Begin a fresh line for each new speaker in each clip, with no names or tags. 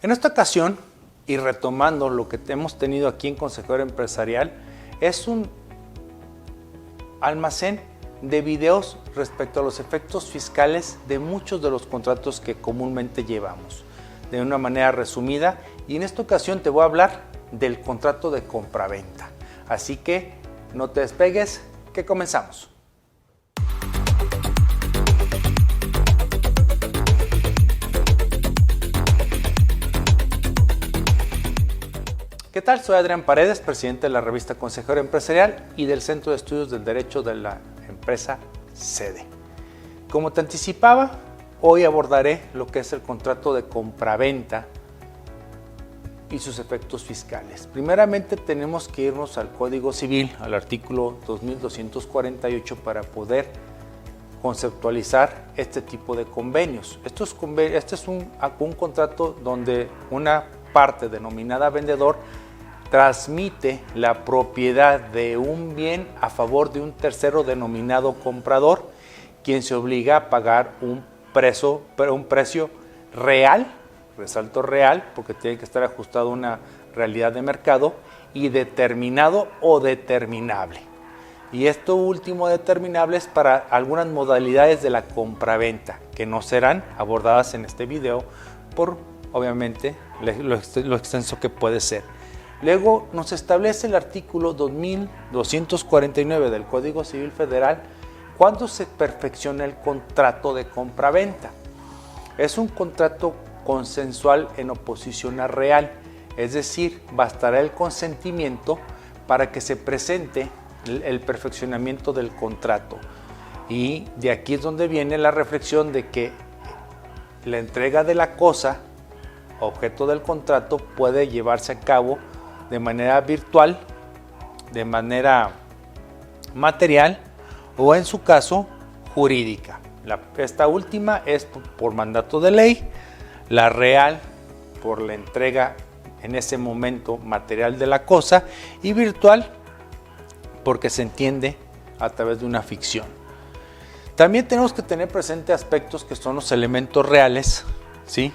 En esta ocasión, y retomando lo que hemos tenido aquí en Consejero Empresarial, es un almacén de videos respecto a los efectos fiscales de muchos de los contratos que comúnmente llevamos, de una manera resumida, y en esta ocasión te voy a hablar del contrato de compraventa. Así que no te despegues, que comenzamos. ¿Qué tal? Soy Adrián Paredes, presidente de la revista Consejero Empresarial y del Centro de Estudios del Derecho de la empresa SEDE. Como te anticipaba, hoy abordaré lo que es el contrato de compraventa y sus efectos fiscales. Primeramente tenemos que irnos al Código Civil, al artículo 2248, para poder conceptualizar este tipo de convenios. Este es un contrato donde una parte denominada vendedor transmite la propiedad de un bien a favor de un tercero denominado comprador, quien se obliga a pagar un precio real, resalto real, porque tiene que estar ajustado a una realidad de mercado, y determinado o determinable. Y esto último determinable es para algunas modalidades de la compraventa, que no serán abordadas en este video por, obviamente, lo extenso que puede ser. Luego nos establece el artículo 2249 del Código Civil Federal cuándo se perfecciona el contrato de compraventa. Es un contrato consensual en oposición a real, es decir, bastará el consentimiento para que se presente el perfeccionamiento del contrato. Y de aquí es donde viene la reflexión de que la entrega de la cosa, objeto del contrato, puede llevarse a cabo de manera virtual, de manera material o en su caso jurídica. Esta última es por mandato de ley, la real por la entrega en ese momento material de la cosa, y virtual porque se entiende a través de una ficción. También tenemos que tener presente aspectos que son los elementos reales, ¿sí?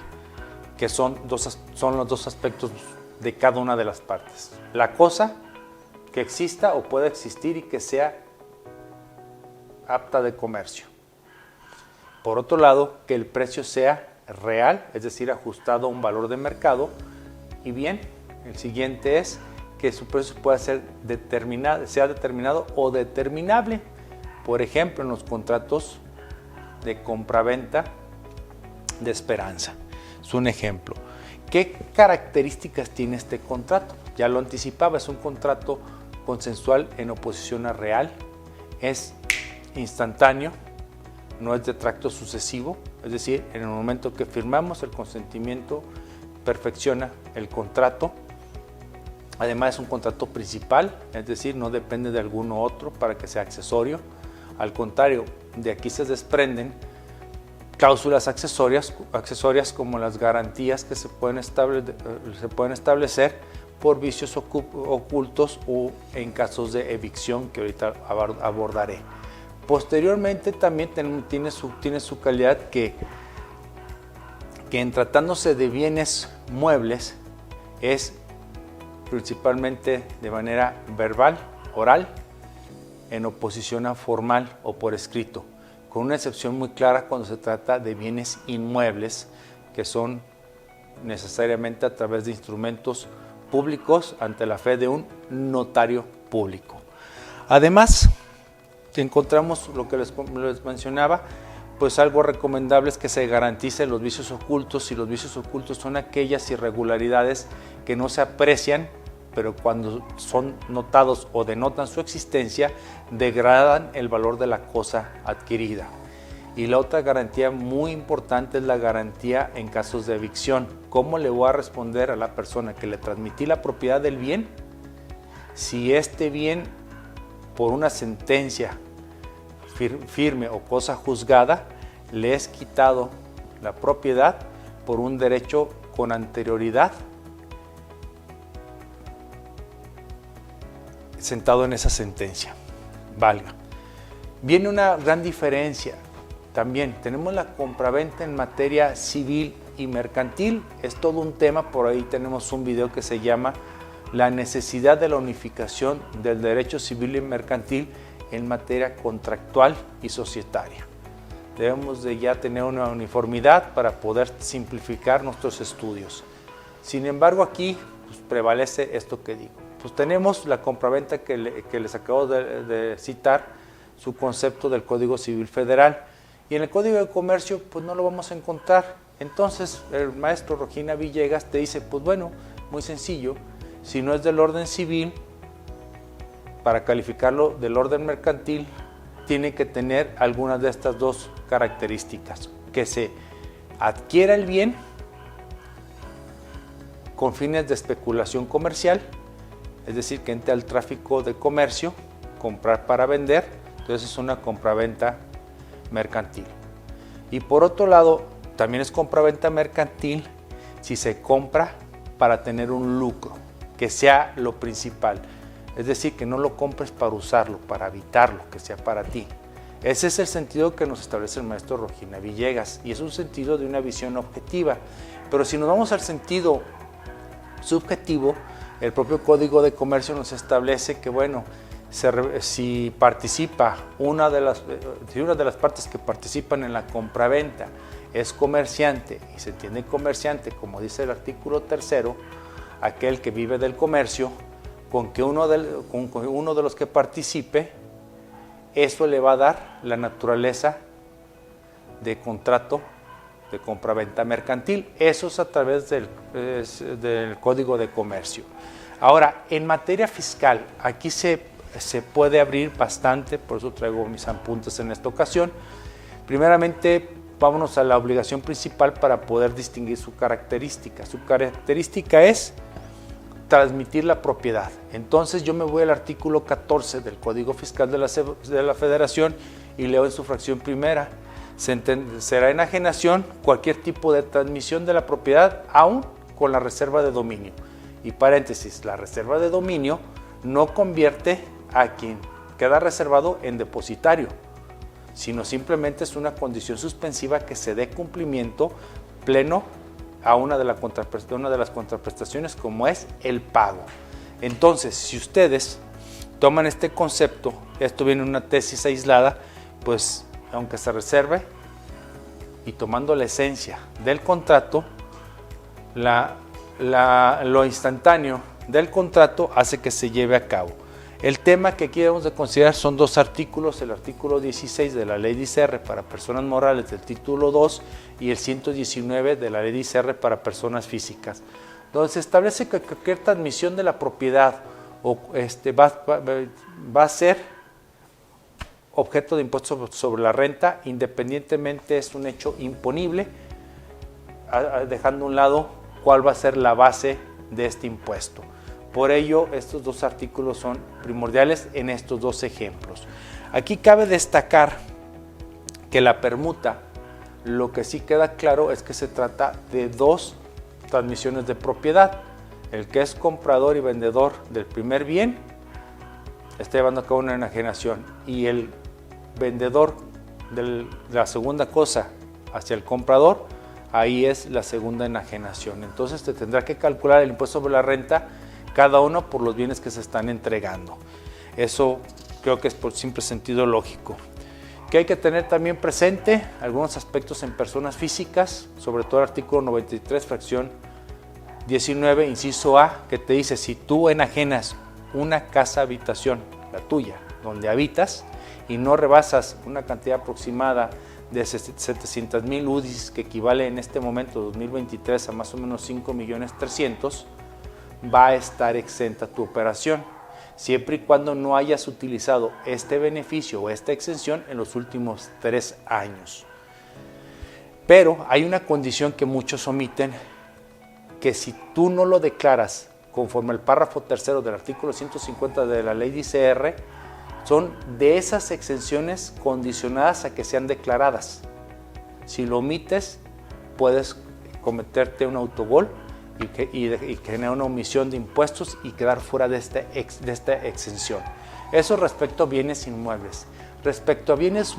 Que son los dos aspectos de cada una de las partes. La cosa que exista o pueda existir y que sea apta de comercio. Por otro lado, que el precio sea real, es decir, ajustado a un valor de mercado. Y bien, el siguiente es que su precio pueda ser sea determinado o determinable. Por ejemplo, en los contratos de compraventa de esperanza. Es un ejemplo. ¿Qué características tiene este contrato? Ya lo anticipaba, es un contrato consensual en oposición a real, es instantáneo, no es de tracto sucesivo, es decir, en el momento que firmamos el consentimiento perfecciona el contrato. Además es un contrato principal, es decir, no depende de alguno otro para que sea accesorio. Al contrario, de aquí se desprenden cláusulas accesorias como las garantías que se pueden establecer por vicios ocultos o en casos de evicción que ahorita abordaré. Posteriormente también tiene su calidad que en tratándose de bienes muebles es principalmente de manera verbal, oral, en oposición a formal o por escrito, con una excepción muy clara cuando se trata de bienes inmuebles, que son necesariamente a través de instrumentos públicos ante la fe de un notario público. Además, encontramos lo que les mencionaba, pues algo recomendable es que se garanticen los vicios ocultos, y los vicios ocultos son aquellas irregularidades que no se aprecian, pero cuando son notados o denotan su existencia, degradan el valor de la cosa adquirida. Y la otra garantía muy importante es la garantía en casos de evicción. ¿Cómo le voy a responder a la persona que le transmití la propiedad del bien si este bien, por una sentencia firme o cosa juzgada, le es quitado la propiedad por un derecho con anterioridad sentado en esa sentencia? Valga. Viene una gran diferencia. También tenemos la compraventa en materia civil y mercantil es todo un tema. Por ahí tenemos un video que se llama La necesidad de la unificación del derecho civil y mercantil en materia contractual y societaria. Debemos de ya tener una uniformidad para poder simplificar nuestros estudios. Sin embargo, aquí pues, prevalece esto que digo. Pues tenemos la compraventa que les acabo de citar, su concepto del Código Civil Federal. Y en el Código de Comercio pues no lo vamos a encontrar. Entonces el maestro Rojina Villegas te dice, pues bueno, muy sencillo, si no es del orden civil, para calificarlo del orden mercantil, tiene que tener algunas de estas dos características: que se adquiera el bien con fines de especulación comercial, es decir, que entre al tráfico de comercio, comprar para vender, entonces es una compraventa mercantil. Y por otro lado, también es compraventa mercantil si se compra para tener un lucro, que sea lo principal. Es decir, que no lo compres para usarlo, para habitarlo, que sea para ti. Ese es el sentido que nos establece el maestro Rojina Villegas, y es un sentido de una visión objetiva. Pero si nos vamos al sentido subjetivo, el propio Código de Comercio nos establece que, bueno, si participa una de las partes que participan en la compraventa es comerciante, y se entiende comerciante, como dice el artículo 3º, aquel que vive del comercio, con que uno de los que participe, eso le va a dar la naturaleza de contrato de compraventa mercantil. Eso es a través del Código de Comercio. Ahora, en materia fiscal, aquí se puede abrir bastante, por eso traigo mis apuntes en esta ocasión. Primeramente, vámonos a la obligación principal para poder distinguir su característica. Su característica es transmitir la propiedad. Entonces yo me voy al artículo 14 del Código Fiscal de la Federación y leo en su fracción primera: será enajenación cualquier tipo de transmisión de la propiedad, aún con la reserva de dominio. Y paréntesis, la reserva de dominio no convierte a quien queda reservado en depositario, sino simplemente es una condición suspensiva que se dé cumplimiento pleno a una de las contraprestaciones, como es el pago. Entonces, si ustedes toman este concepto, esto viene en una tesis aislada, pues aunque se reserve y tomando la esencia del contrato, lo instantáneo del contrato hace que se lleve a cabo. El tema que aquí debemos de considerar son dos artículos: el artículo 16 de la Ley de ICR para personas morales del título 2 y el 119 de la Ley de ICR para personas físicas, donde se establece que cualquier transmisión de la propiedad va a ser objeto de impuesto sobre la renta, independientemente es un hecho imponible, dejando a un lado cuál va a ser la base de este impuesto. Por ello, estos dos artículos son primordiales en estos dos ejemplos. Aquí cabe destacar que la permuta, lo que sí queda claro es que se trata de dos transmisiones de propiedad. El que es comprador y vendedor del primer bien está llevando a cabo una enajenación, y el vendedor de la segunda cosa hacia el comprador, ahí es la segunda enajenación. Entonces te tendrá que calcular el impuesto sobre la renta cada uno por los bienes que se están entregando. Eso creo que es por simple sentido lógico. Que hay que tener también presente algunos aspectos en personas físicas, sobre todo el artículo 93, fracción 19, inciso A, que te dice: si tú enajenas una casa habitación, la tuya, donde habitas, y no rebasas una cantidad aproximada de 700,000 UDIs, que equivale en este momento 2023 a más o menos 5.300.000, va a estar exenta tu operación, siempre y cuando no hayas utilizado este beneficio o esta exención en los últimos 3 años. Pero hay una condición que muchos omiten, que si tú no lo declaras conforme al párrafo 3º del artículo 150 de la Ley de ICR, son de esas exenciones condicionadas a que sean declaradas. Si lo omites, puedes cometerte un autogol y generar una omisión de impuestos y quedar fuera de esta exención. Eso respecto a bienes inmuebles. Respecto a bienes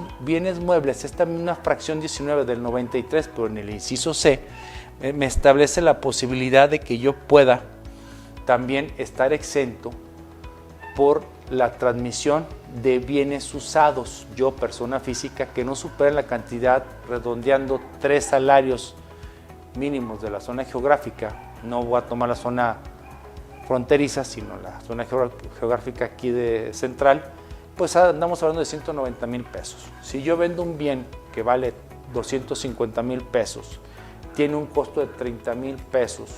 muebles, esta misma fracción 19 del 93, pero en el inciso C, me establece la posibilidad de que yo pueda también estar exento por la transmisión de bienes usados, yo persona física, que no superen la cantidad, redondeando 3 salarios mínimos de la zona geográfica. No voy a tomar la zona fronteriza, sino la zona geográfica aquí de central, pues andamos hablando de 190,000 pesos. Si yo vendo un bien que vale 250,000 pesos, tiene un costo de 30,000 pesos,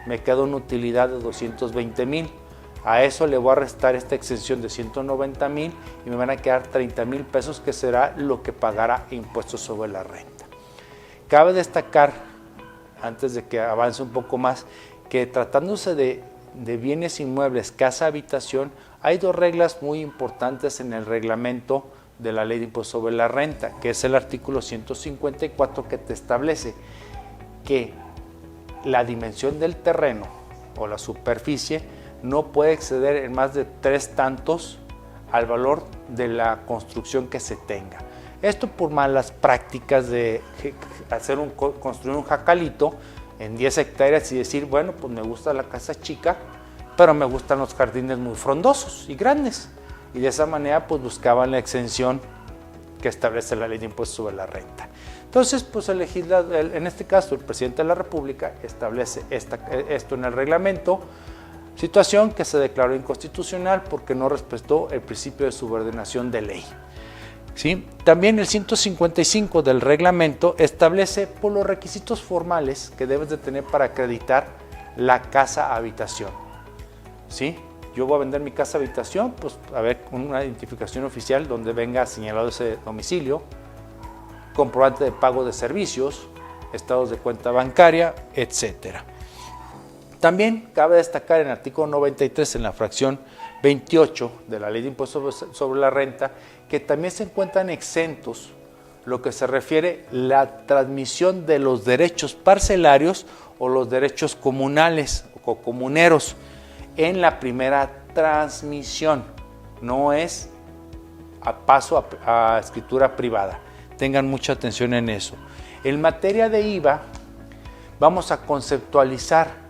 me queda una utilidad de 220,000. A eso le voy a restar esta exención de 190,000 y me van a quedar 30,000 pesos, que será lo que pagará impuestos sobre la renta. Cabe destacar, antes de que avance un poco más, que tratándose de bienes inmuebles, casa, habitación, hay 2 reglas muy importantes en el reglamento de la Ley de Impuestos sobre la Renta, que es el artículo 154, que te establece que la dimensión del terreno o la superficie no puede exceder en más de 3 tantos al valor de la construcción que se tenga. Esto por malas prácticas de construir un jacalito en 10 hectáreas y decir, bueno, pues me gusta la casa chica, pero me gustan los jardines muy frondosos y grandes. Y de esa manera pues buscaban la exención que establece la Ley de Impuestos sobre la Renta. Entonces, pues el legislador, en este caso el presidente de la República, establece esto en el reglamento, situación que se declaró inconstitucional porque no respetó el principio de subordinación de ley. ¿Sí? También el 155 del reglamento establece por los requisitos formales que debes de tener para acreditar la casa habitación. ¿Sí? Yo voy a vender mi casa habitación, pues a ver, una identificación oficial donde venga señalado ese domicilio, comprobante de pago de servicios, estados de cuenta bancaria, etcétera. También cabe destacar en el artículo 93, en la fracción 28 de la Ley de Impuestos sobre la Renta, que también se encuentran exentos lo que se refiere a la transmisión de los derechos parcelarios o los derechos comunales o comuneros en la primera transmisión. No es a paso a escritura privada. Tengan mucha atención en eso. En materia de IVA, vamos a conceptualizar.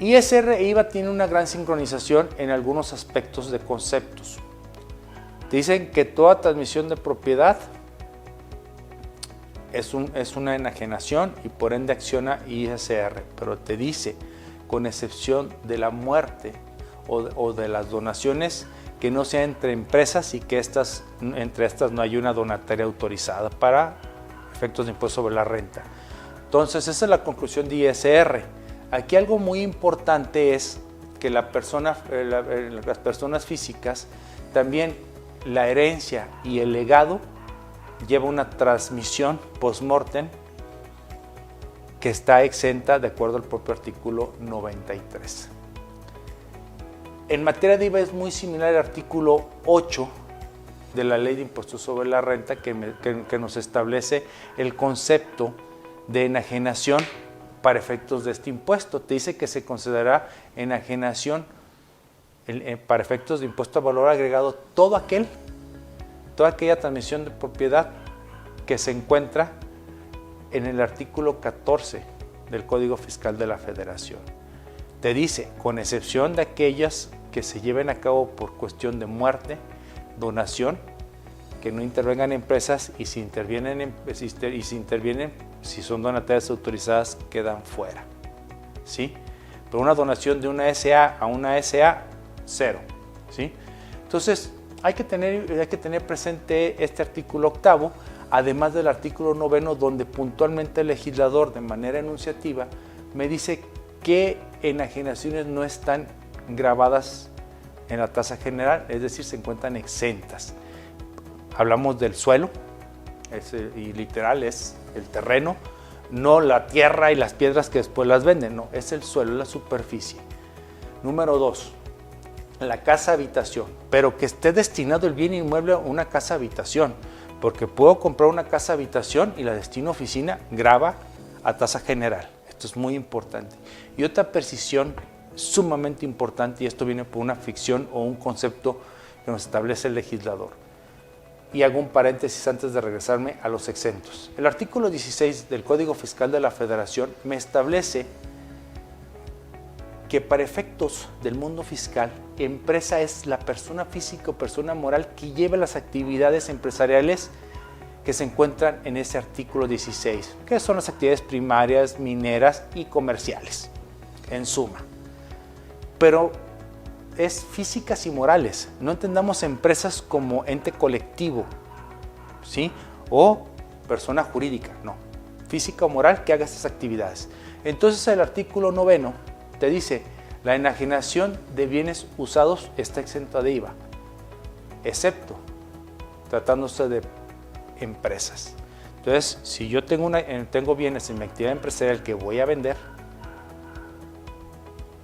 ISR e IVA tiene una gran sincronización en algunos aspectos de conceptos. Te dicen que toda transmisión de propiedad es una enajenación y por ende acciona ISR, pero te dice, con excepción de la muerte o de las donaciones, que no sea entre empresas y que entre estas no haya una donataria autorizada para efectos de impuesto sobre la renta. Entonces, esa es la conclusión de ISR. Aquí algo muy importante es que las personas físicas, también la herencia y el legado lleva una transmisión post-mortem que está exenta de acuerdo al propio artículo 93. En materia de IVA es muy similar al artículo 8 de la Ley de Impuestos sobre la Renta, que nos establece el concepto de enajenación para efectos de este impuesto. Te dice que se considerará enajenación para efectos de impuesto a valor agregado toda aquella transmisión de propiedad que se encuentra en el artículo 14 del Código Fiscal de la Federación. Te dice, con excepción de aquellas que se lleven a cabo por cuestión de muerte, donación, que no intervengan empresas, y si intervienen, si son donatarias autorizadas, quedan fuera. ¿Sí? Pero una donación de una SA a una SA, cero. ¿Sí? Entonces, hay que tener presente este artículo 8, además del artículo 9, donde puntualmente el legislador, de manera enunciativa, me dice que enajenaciones no están grabadas en la tasa general, es decir, se encuentran exentas. Hablamos del suelo, y literal es el terreno, no la tierra y las piedras que después las venden, no, es el suelo, la superficie. Número 2, la casa habitación, pero que esté destinado el bien inmueble a una casa habitación, porque puedo comprar una casa habitación y la destino a oficina, grava a tasa general. Esto es muy importante. Y otra precisión sumamente importante, y esto viene por una ficción o un concepto que nos establece el legislador. Y hago un paréntesis antes de regresarme a los exentos. El artículo 16 del Código Fiscal de la Federación me establece que para efectos del mundo fiscal, empresa es la persona física o persona moral que lleva las actividades empresariales que se encuentran en ese artículo 16, que son las actividades primarias, mineras y comerciales, en suma. Pero es físicas y morales. No entendamos empresas como ente colectivo, ¿sí? O persona jurídica, no. Física o moral que haga estas actividades. Entonces el artículo 9 te dice, la enajenación de bienes usados está exenta de IVA, excepto tratándose de empresas. Entonces, si yo tengo bienes en mi actividad empresarial que voy a vender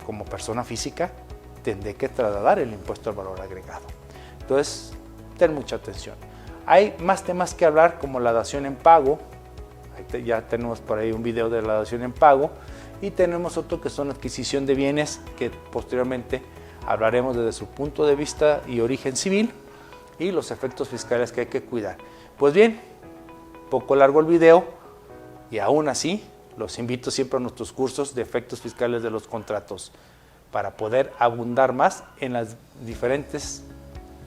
como persona física, tendré que trasladar el impuesto al valor agregado. Entonces, ten mucha atención. Hay más temas que hablar como la dación en pago. Ya tenemos por ahí un video de la dación en pago. Y tenemos otro que son la adquisición de bienes, que posteriormente hablaremos desde su punto de vista y origen civil y los efectos fiscales que hay que cuidar. Pues bien, poco largo el video y aún así los invito siempre a nuestros cursos de efectos fiscales de los contratos para poder abundar más en las diferentes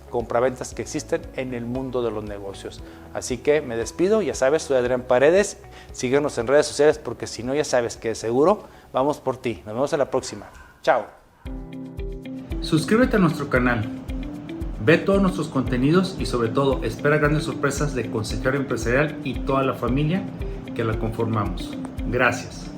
compraventas que existen en el mundo de los negocios. Así que me despido, ya sabes, soy Adrián Paredes, síguenos en redes sociales porque si no ya sabes que de seguro vamos por ti. Nos vemos en la próxima. Chao. Suscríbete a nuestro canal, ve todos nuestros contenidos y sobre todo espera grandes sorpresas de Consejero Empresarial y toda la familia que la conformamos. Gracias.